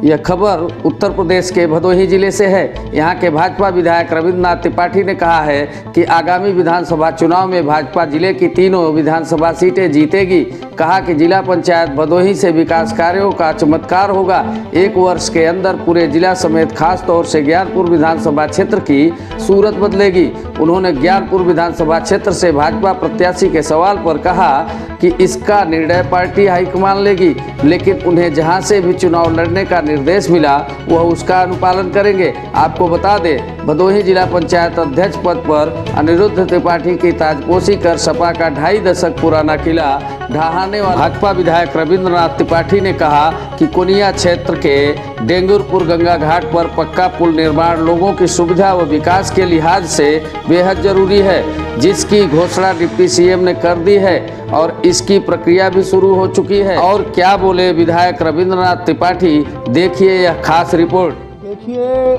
यह खबर उत्तर प्रदेश के भदोही जिले से है। यहाँ के भाजपा विधायक रविंद्रनाथ त्रिपाठी ने कहा है कि आगामी विधानसभा चुनाव में भाजपा जिले की तीनों विधानसभा सीटें जीतेगी। कहा कि जिला पंचायत भदोही से विकास कार्यों का चमत्कार होगा। एक वर्ष के अंदर पूरे जिला समेत खास तौर से ज्ञानपुर विधानसभा क्षेत्र की सूरत बदलेगी। उन्होंने ज्ञानपुर विधानसभा क्षेत्र से भाजपा प्रत्याशी के सवाल पर कहा कि इसका निर्णय पार्टी हाईकमान लेगी, लेकिन उन्हें जहां से भी चुनाव लड़ने का निर्देश मिला वह उसका अनुपालन करेंगे। आपको बता दें, भदोही जिला पंचायत अध्यक्ष पद पर अनिरुद्ध त्रिपाठी की ताजपोशी कर सपा का 2.5 दशक पुराना किला ढहाने वाले भाजपा विधायक रविंद्रनाथ त्रिपाठी ने कहा कि कोनिया क्षेत्र के डेंगुरपुर गंगा घाट पर पक्का पुल निर्माण लोगों की सुविधा व विकास के लिहाज से बेहद जरूरी है, जिसकी घोषणा डिप्टी सीएम ने कर दी है और इसकी प्रक्रिया भी शुरू हो चुकी है। और क्या बोले विधायक रविंद्रनाथ त्रिपाठी, देखिए यह खास रिपोर्ट। देखिए,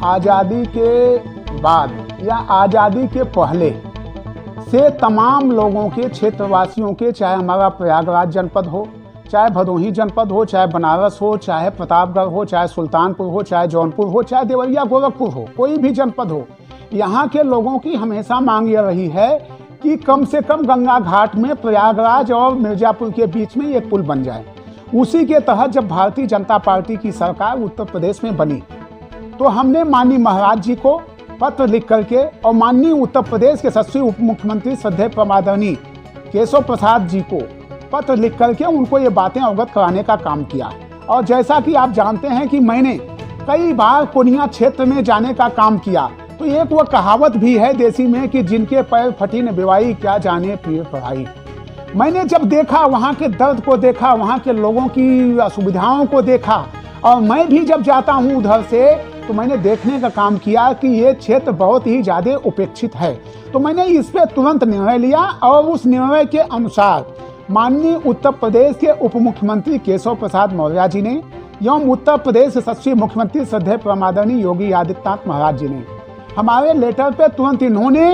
आज़ादी के बाद या आज़ादी के पहले से तमाम लोगों के, क्षेत्रवासियों के, चाहे हमारा प्रयागराज जनपद हो, चाहे भदोही जनपद हो, चाहे बनारस हो, चाहे प्रतापगढ़ हो, चाहे सुल्तानपुर हो, चाहे जौनपुर हो, चाहे देवरिया गोरखपुर हो, कोई भी जनपद हो, यहाँ के लोगों की हमेशा मांग ये रही है कि कम से कम गंगा घाट में प्रयागराज और मिर्जापुर के बीच में एक पुल बन जाए। उसी के तहत जब भारतीय जनता पार्टी की सरकार उत्तर प्रदेश में बनी तो हमने माननीय महाराज जी को पत्र लिख करके और माननीय उत्तर प्रदेश के यशस्वी उप मुख्यमंत्री श्रद्धेय प्रमादरणीय केशव प्रसाद जी को पत्र लिख करके उनको ये बातें अवगत कराने का काम किया। और जैसा कि आप जानते हैं कि मैंने कई बार कोनिया क्षेत्र में जाने का काम किया, तो एक वो कहावत भी है देसी में कि जिनके पैर फटी न बिवाई, क्या जाने पीर पढ़ाई। मैंने जब देखा, वहाँ के दर्द को देखा, वहाँ के लोगों की असुविधाओं को देखा, और मैं भी जब जाता हूँ उधर से तो मैंने देखने का काम किया कि ये क्षेत्र बहुत ही ज़्यादा उपेक्षित है। तो मैंने इस पर तुरंत निर्णय लिया और उस निर्णय के अनुसार माननीय उत्तर प्रदेश के उप मुख्यमंत्री केशव प्रसाद मौर्य जी ने एवं उत्तर प्रदेश यशस्वी मुख्यमंत्री श्रद्धेय प्रमादरणीय योगी आदित्यनाथ महाराज जी ने हमारे लेटर पे तुरंत इन्होंने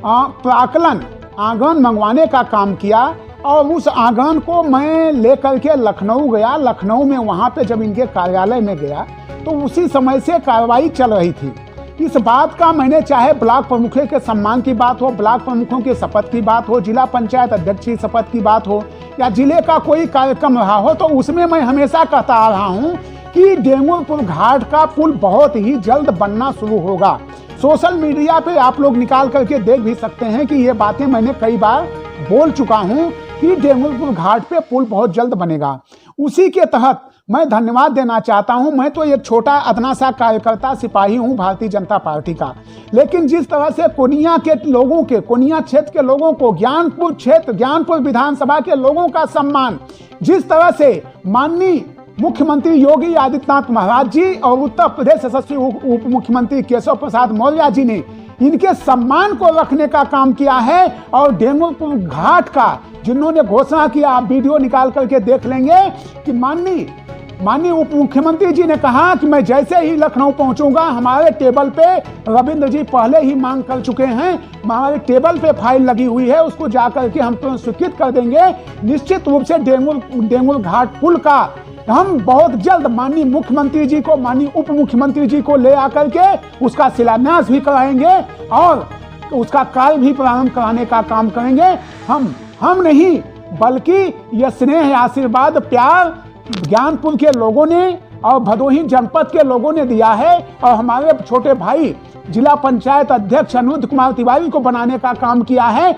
प्राकलन आंगन मंगवाने का काम किया। और उस आंगन को मैं लेकर के लखनऊ गया। लखनऊ में वहाँ पे जब इनके कार्यालय में गया तो उसी समय से कार्रवाई चल रही थी। इस बात का मैंने, चाहे ब्लॉक प्रमुखों के सम्मान की बात हो, ब्लॉक प्रमुखों की शपथ की बात हो, जिला पंचायत अध्यक्ष की शपथ की बात हो, या जिले का कोई कार्यक्रम रहा हो, तो उसमें मैं हमेशा कहता आ रहा हूँ कि डेंगुरपुर घाट का पुल बहुत ही जल्द बनना शुरू होगा। सोशल मीडिया पे आप लोग निकाल करके देख भी सकते हैं कि ये बातें मैंने कई बार बोल चुका हूँ कि डेंगुरपुर घाट पे पुल बहुत जल्द बनेगा। उसी के तहत मैं धन्यवाद देना चाहता हूं। मैं तो एक छोटा अदना सा कार्यकर्ता सिपाही हूं भारतीय जनता पार्टी का, लेकिन जिस तरह से कोनिया के लोगों के, कोनिया क्षेत्र के लोगों को, ज्ञानपुर क्षेत्र, ज्ञानपुर विधानसभा के लोगों का सम्मान जिस तरह से माननीय मुख्यमंत्री योगी आदित्यनाथ महाराज जी और उत्तर प्रदेश यशस्वी उप मुख्यमंत्री केशव प्रसाद मौर्य जी ने इनके सम्मान को रखने का काम किया है, और डेंगुरपुर घाट का जिन्होंने घोषणा किया, आप वीडियो निकाल करके देख लेंगे कि माननीय उप मुख्यमंत्री जी ने कहा कि मैं जैसे ही लखनऊ पहुंचूंगा, हमारे टेबल पे रविंद्र जी पहले ही मांग कर चुके हैं, हमारे टेबल पे फाइल लगी हुई है, उसको जाकर के हम तो स्वीकृत कर देंगे। निश्चित रूप से डेंगुर घाट पुल का हम बहुत जल्द माननीय मुख्यमंत्री जी को, माननीय उप मुख्यमंत्री जी को ले आकर के उसका शिलान्यास भी कराएंगे और उसका कार्य भी प्रारंभ कराने का काम करेंगे। हम नहीं, बल्कि यह स्नेह, आशीर्वाद, प्यार ज्ञानपुर के लोगों ने और भदोही जनपद के लोगों ने दिया है, और हमारे छोटे भाई जिला पंचायत अध्यक्ष अनिरुद्ध कुमार तिवारी को बनाने का काम किया है।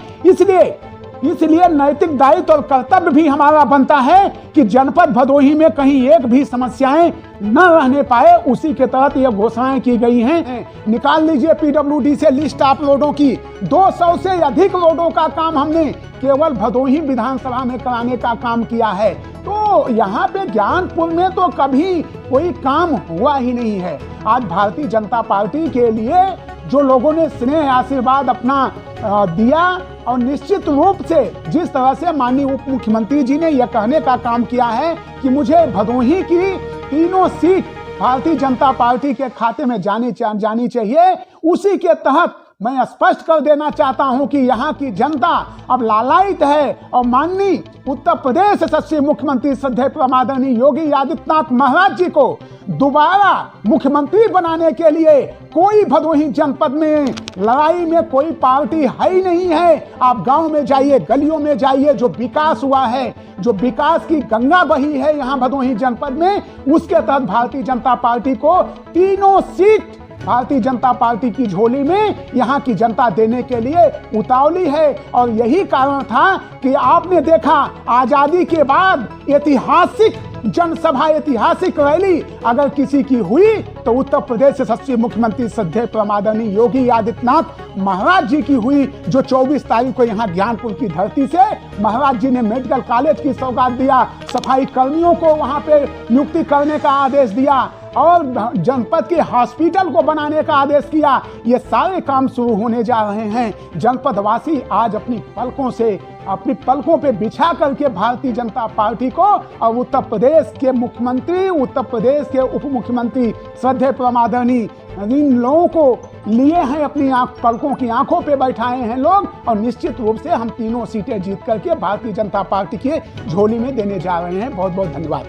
इसलिए नैतिक दायित्व और कर्तव्य भी हमारा बनता है कि जनपद भदोही में कहीं एक भी समस्याएं न रहने पाए। उसी के तहत ये घोषणाएं की गई हैं। निकाल लीजिए पीडब्ल्यूडी से लिस्ट आप रोडों की, 200 से अधिक रोडों का काम हमने केवल भदोही विधानसभा में कराने का काम किया है। तो यहाँ पे ज्ञानपुर में तो कभी कोई काम हुआ ही नहीं है। आज भारतीय जनता पार्टी के लिए जो लोगों ने स्नेह, आशीर्वाद अपना दिया, और निश्चित रूप से जिस तरह से माननीय उप मुख्यमंत्री जी ने यह कहने का काम किया है कि मुझे भदोही की तीनों सीट भारतीय जनता पार्टी के खाते में जानी चाहिए, उसी के तहत मैं स्पष्ट कर देना चाहता हूं कि यहाँ की जनता अब लालायित है और माननीय उत्तर प्रदेश यशस्वी मुख्यमंत्री श्रद्धेय प्रमादरणीय योगी आदित्यनाथ महाराज जी को दोबारा मुख्यमंत्री बनाने के लिए कोई भदोही जनपद में लड़ाई में कोई पार्टी है ही नहीं है। आप गांव में जाइए, गलियों में जाइए, जो विकास हुआ है, जो विकास की गंगा बही है यहाँ भदोही जनपद में, उसके तहत भारतीय जनता पार्टी को तीनों सीट भारतीय जनता पार्टी की झोली में यहाँ की जनता देने के लिए उतावली है। और यही कारण था कि आपने देखा आजादी के बाद ऐतिहासिक जनसभा, ऐतिहासिक रैली अगर किसी की हुई तो उत्तर प्रदेश यशस्वी मुख्यमंत्री श्रद्धेय प्रमादरणीय योगी आदित्यनाथ महाराज जी की हुई, जो 24 तारीख को यहाँ ज्ञानपुर की धरती से महाराज जी ने मेडिकल कॉलेज की सौगात दिया, सफाई कर्मियों को वहाँ पे नियुक्ति करने का आदेश दिया और जनपद के हॉस्पिटल को बनाने का आदेश किया। ये सारे काम शुरू होने जा रहे हैं। जनपद वासी आज अपनी पलकों पे बिछा करके भारतीय जनता पार्टी को और उत्तर प्रदेश के मुख्यमंत्री, उत्तर प्रदेश के उप मुख्यमंत्री श्रद्धेय प्रमादरणीय इन लोगों को लिए हैं, अपनी पलकों की आंखों पे बैठाए हैं लोग। और निश्चित रूप से हम तीनों सीटें जीत करके भारतीय जनता पार्टी के झोली में देने जा रहे हैं। बहुत बहुत धन्यवाद।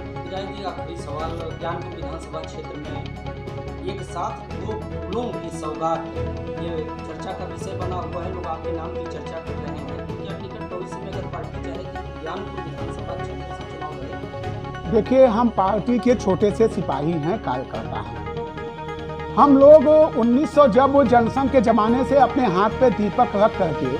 आखिरी सवाल, ज्ञानपुर विधानसभा क्षेत्र में एक साथ दो फूलों की सौगात, ये चर्चा का विषय बना हुआ है। लोग आपके नाम की चर्चा कर रहे हैं। क्या टिकट भविष्य में अगर पार्टी चाहेगी ज्ञानपुर विधानसभा क्षेत्र से चुनाव लड़े? देखिए, हम पार्टी के छोटे से सिपाही हैं, कार्यकर्ता हैं। हम लोग 1900 जब जनसंघ के जमाने से अपने हाथ पे दीपक रख करके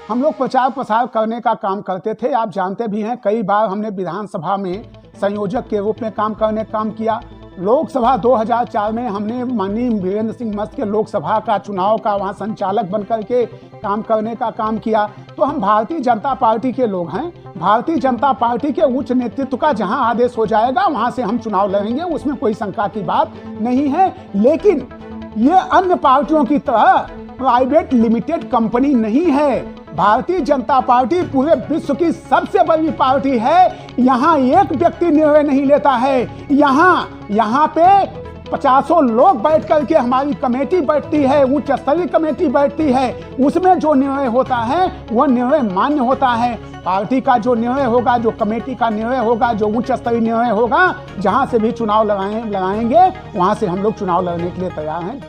हम लोग प्रचार प्रसार करने का काम करते थे। आप जानते भी हैं, कई बार हमने विधानसभा में संयोजक के रूप में काम किया। लोकसभा 2004 में हमने माननीय वीरेंद्र सिंह मस्त के लोकसभा का चुनाव का वहाँ संचालक बनकर के काम करने का काम किया। तो हम भारतीय जनता पार्टी के लोग हैं। भारतीय जनता पार्टी के उच्च नेतृत्व का जहां आदेश हो जाएगा वहां से हम चुनाव लड़ेंगे, उसमें कोई शंका की बात नहीं है। लेकिन ये अन्य पार्टियों की तरह प्राइवेट लिमिटेड कंपनी नहीं है। भारतीय जनता पार्टी पूरे विश्व की सबसे बड़ी पार्टी है। यहाँ एक व्यक्ति निर्णय नहीं लेता है। यहाँ पे 50 लोग बैठ करके हमारी कमेटी बैठती है, उच्च स्तरीय कमेटी बैठती है। उसमें जो निर्णय होता है वह निर्णय मान्य होता है। पार्टी का जो निर्णय होगा, जो कमेटी का निर्णय होगा, जो उच्च स्तरीय निर्णय होगा, जहां से भी चुनाव लगाएंगे वहां से हम लोग चुनाव लड़ने के लिए तैयार हैं।